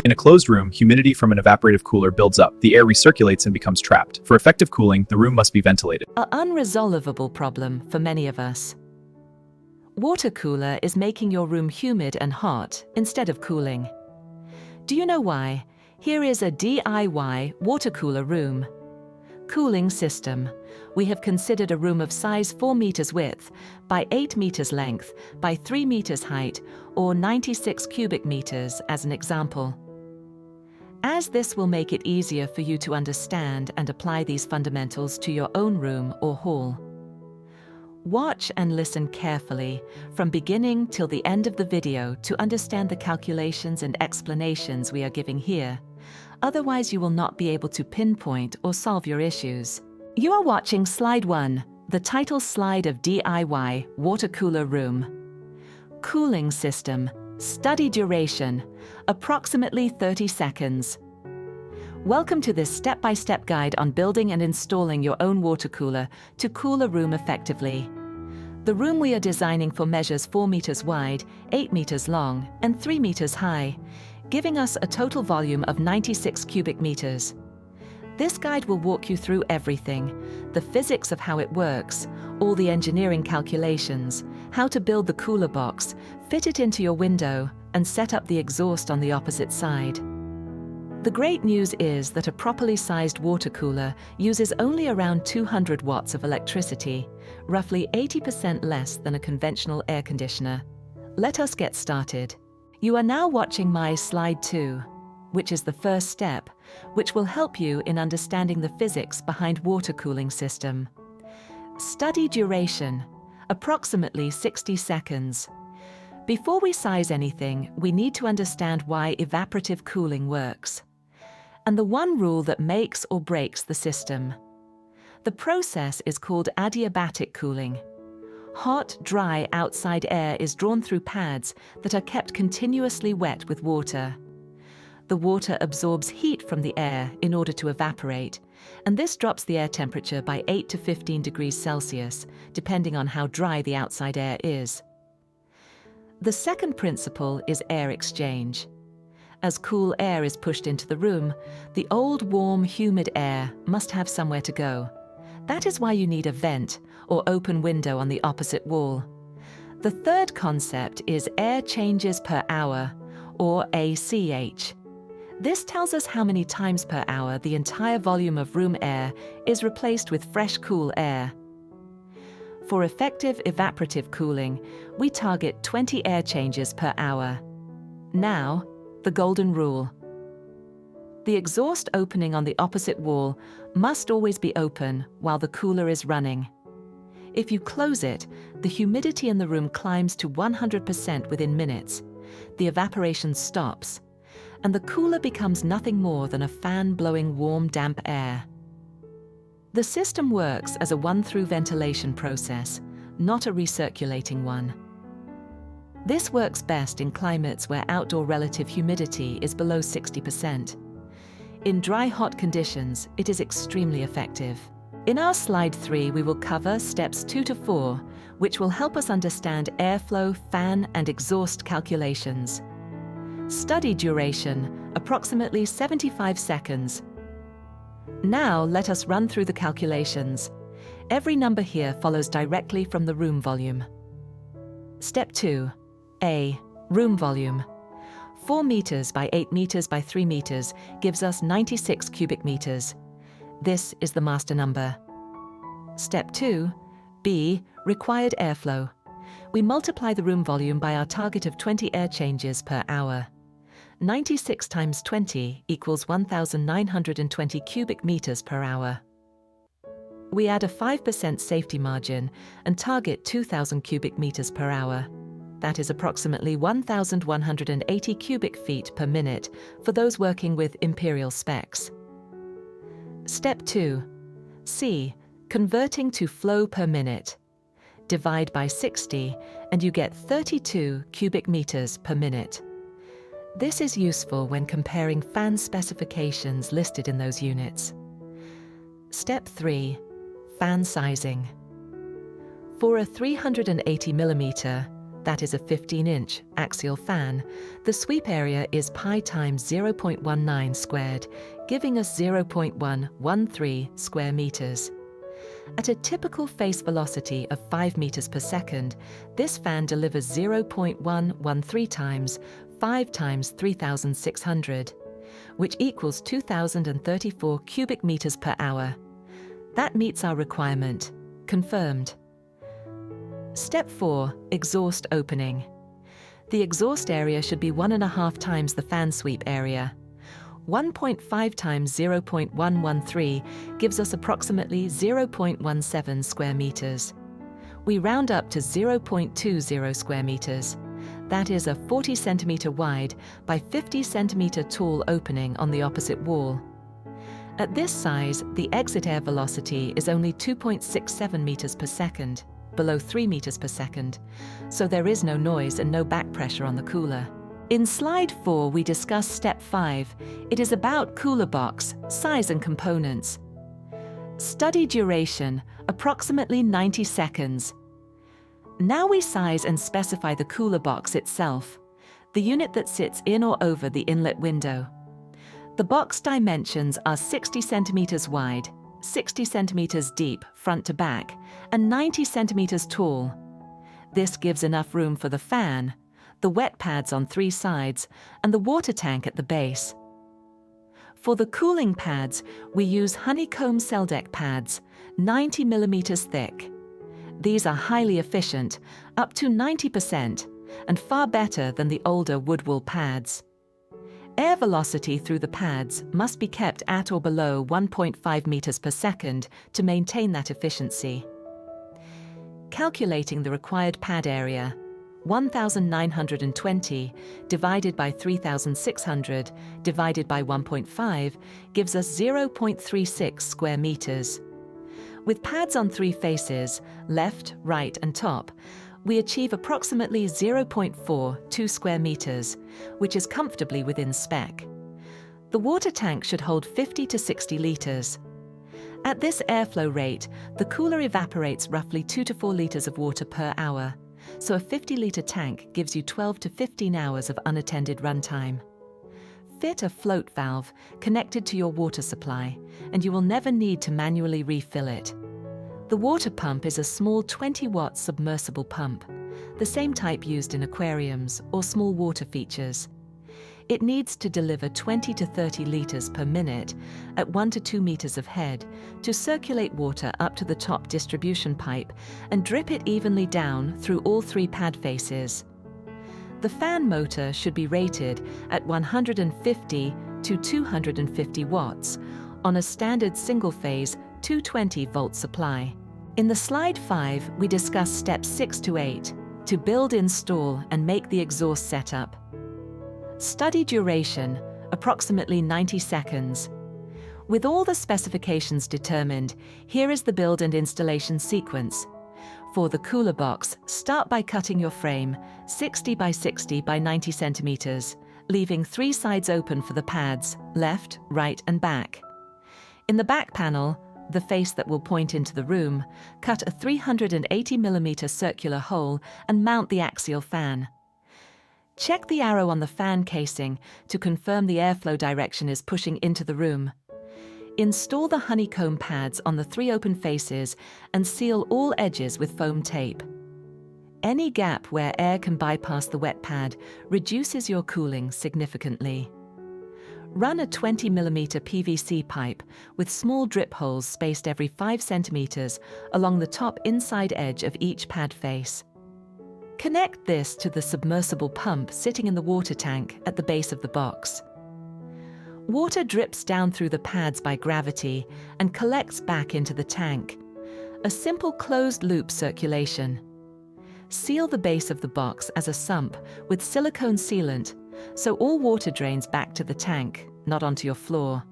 In a closed room, humidity from an evaporative cooler builds up, the air recirculates and becomes trapped. For effective cooling, the room must be ventilated. An unresolvable problem for many of us. Water cooler is making your room humid and hot instead of cooling. Do you know why? Here is a DIY water cooler room. Cooling system. We have considered a room of size 4 meters width by 8 meters length by 3 meters height or 96 cubic meters as an example. As this will make it easier for you to understand and apply these fundamentals to your own room or hall. Watch and listen carefully from beginning till the end of the video to understand the calculations and explanations we are giving here. Otherwise, you will not be able to pinpoint or solve your issues. You are watching slide 1, the title slide of DIY water cooler room. Cooling system, study duration, approximately 30 seconds. Welcome to this step-by-step guide on building and installing your own water cooler to cool a room effectively. The room we are designing for measures 4 meters wide, 8 meters long, and 3 meters high, giving us a total volume of 96 cubic meters. This guide will walk you through everything: the physics of how it works, all the engineering calculations, how to build the cooler box, fit it into your window, and set up the exhaust on the opposite side. The great news is that a properly sized water cooler uses only around 200 watts of electricity, roughly 80% less than a conventional air conditioner. Let us get started. You are now watching my slide 2, which is the first step, which will help you in understanding the physics behind water cooling system. Study duration, approximately 60 seconds. Before we size anything, we need to understand why evaporative cooling works, and the one rule that makes or breaks the system. The process is called adiabatic cooling. Hot, dry outside air is drawn through pads that are kept continuously wet with water. The water absorbs heat from the air in order to evaporate, and this drops the air temperature by 8 to 15 degrees Celsius, depending on how dry the outside air is. The second principle is air exchange. As cool air is pushed into the room, the old, warm, humid air must have somewhere to go. That is why you need a vent or open window on the opposite wall. The third concept is air changes per hour, or ACH. This tells us how many times per hour the entire volume of room air is replaced with fresh, cool air. For effective evaporative cooling, we target 20 air changes per hour. Now, the golden rule. The exhaust opening on the opposite wall must always be open while the cooler is running. If you close it, the humidity in the room climbs to 100% within minutes. The evaporation stops, and the cooler becomes nothing more than a fan blowing warm, damp air. The system works as a one-through ventilation process, not a recirculating one. This works best in climates where outdoor relative humidity is below 60%. In dry, hot conditions, it is extremely effective. In our slide 3, we will cover steps 2 to 4, which will help us understand airflow, fan, and exhaust calculations. Study duration, approximately 75 seconds. Now let us run through the calculations. Every number here follows directly from the room volume. Step 2. A. Room volume. 4 meters by 8 meters by 3 meters gives us 96 cubic meters. This is the master number. Step 2. B. Required airflow. We multiply the room volume by our target of 20 air changes per hour. 96 times 20 equals 1,920 cubic meters per hour. We add a 5% safety margin and target 2,000 cubic meters per hour. That is approximately 1,180 cubic feet per minute for those working with imperial specs. Step 2. C. Converting to flow per minute. Divide by 60 and you get 32 cubic meters per minute. This is useful when comparing fan specifications listed in those units. Step 3. Fan sizing. For a 380 millimeter, that is a 15-inch axial fan, the sweep area is pi times 0.19 squared, giving us 0.113 square meters. At a typical face velocity of 5 meters per second, this fan delivers 0.113 times 5 times 3,600, which equals 2,034 cubic meters per hour. That meets our requirement. Confirmed. Step 4. Exhaust opening. The exhaust area should be 1.5 times the fan sweep area. 1.5 times 0.113 gives us approximately 0.17 square meters. We round up to 0.20 square meters. That is a 40 centimeter wide by 50 centimeter tall opening on the opposite wall. At this size, the exit air velocity is only 2.67 meters per second, below 3 meters per second, so there is no noise and no back pressure on the cooler. In slide 4, we discuss step 5. It is about cooler box, size and components. Study duration, approximately 90 seconds. Now we size and specify the cooler box itself, the unit that sits in or over the inlet window. The box dimensions are 60 centimeters wide, 60 centimeters deep front to back, and 90 centimeters tall. This gives enough room for the fan, the wet pads on 3 sides, and the water tank at the base. For the cooling pads, we use honeycomb cell deck pads, 90 millimeters thick. These are highly efficient, up to 90%, and far better than the older wood wool pads. Air velocity through the pads must be kept at or below 1.5 meters per second to maintain that efficiency. Calculating the required pad area, 1,920 divided by 3,600 divided by 1.5 gives us 0.36 square meters. With pads on 3 faces, left, right, and top, we achieve approximately 0.42 square meters, which is comfortably within spec. The water tank should hold 50 to 60 liters. At this airflow rate, the cooler evaporates roughly 2 to 4 liters of water per hour, so a 50-liter tank gives you 12 to 15 hours of unattended runtime. Fit a float valve connected to your water supply, and you will never need to manually refill it. The water pump is a small 20-watt submersible pump, the same type used in aquariums or small water features. It needs to deliver 20 to 30 liters per minute at 1 to 2 meters of head to circulate water up to the top distribution pipe and drip it evenly down through all 3 pad faces. The fan motor should be rated at 150 to 250 watts on a standard single-phase 220-volt supply. In the slide 5, we discuss steps 6 to 8 to build, install, and make the exhaust setup. Study duration, approximately 90 seconds. With all the specifications determined, here is the build and installation sequence. For the cooler box, start by cutting your frame 60 by 60 by 90 centimeters, leaving 3 sides open for the pads, left, right, and back. In the back panel, the face that will point into the room, cut a 380 millimeter circular hole and mount the axial fan. Check the arrow on the fan casing to confirm the airflow direction is pushing into the room. Install the honeycomb pads on the 3 open faces and seal all edges with foam tape. Any gap where air can bypass the wet pad reduces your cooling significantly. Run a 20 millimeter PVC pipe with small drip holes spaced every 5 centimeters along the top inside edge of each pad face. Connect this to the submersible pump sitting in the water tank at the base of the box. Water drips down through the pads by gravity and collects back into the tank. A simple closed-loop circulation. Seal the base of the box as a sump with silicone sealant so all water drains back to the tank, not onto your floor.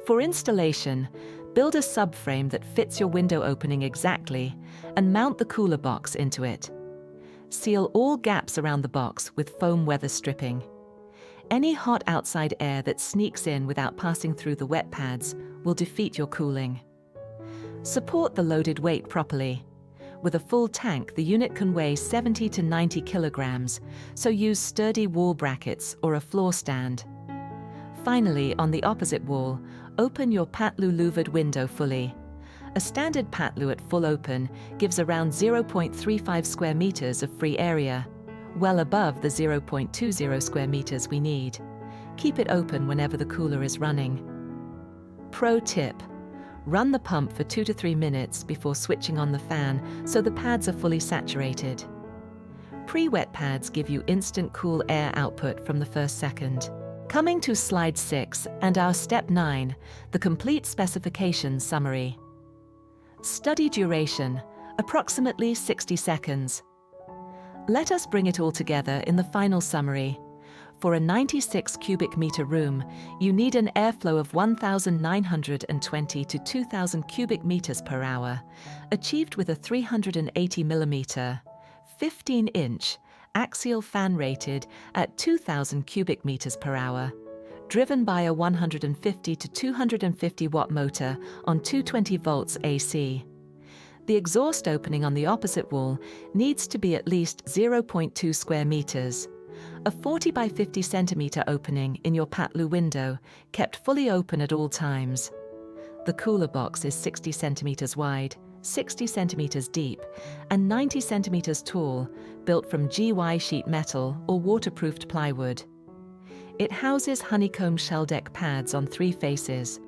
For installation, build a subframe that fits your window opening exactly and mount the cooler box into it. Seal all gaps around the box with foam weather stripping. Any hot outside air that sneaks in without passing through the wet pads will defeat your cooling. Support the loaded weight properly. With a full tank, the unit can weigh 70 to 90 kilograms, so use sturdy wall brackets or a floor stand. Finally, on the opposite wall, open your Patlu louvered window fully. A standard Patlu at full open gives around 0.35 square meters of free area, well above the 0.20 square meters we need. Keep it open whenever the cooler is running. Pro tip: run the pump for 2 to 3 minutes before switching on the fan so the pads are fully saturated. Pre-wet pads give you instant cool air output from the first second. Coming to slide 6 and our step 9, the complete specification summary. Study duration, approximately 60 seconds. Let us bring it all together in the final summary. For a 96 cubic meter room, you need an airflow of 1,920 to 2,000 cubic meters per hour, achieved with a 380 millimeter, 15-inch, axial fan rated at 2,000 cubic meters per hour, driven by a 150 to 250 watt motor on 220 volts AC. The exhaust opening on the opposite wall needs to be at least 0.2 square meters. A 40 by 50 centimeter opening in your Patlu window, kept fully open at all times. The cooler box is 60 centimeters wide, 60 centimeters deep, and 90 centimeters tall, built from GY sheet metal or waterproofed plywood. It houses honeycomb shell deck pads on 3 faces,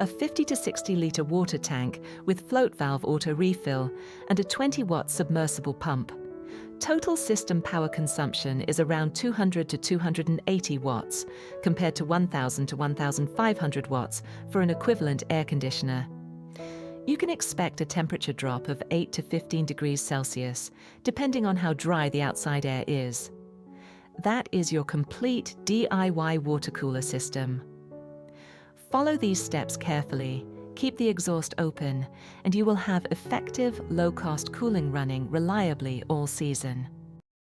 a 50 to 60 liter water tank with float valve auto refill, and a 20-watt submersible pump. Total system power consumption is around 200 to 280 watts, compared to 1,000 to 1,500 watts for an equivalent air conditioner. You can expect a temperature drop of 8 to 15 degrees Celsius, depending on how dry the outside air is. That is your complete DIY water cooler system. Follow these steps carefully, keep the exhaust open, and you will have effective, low-cost cooling running reliably all season.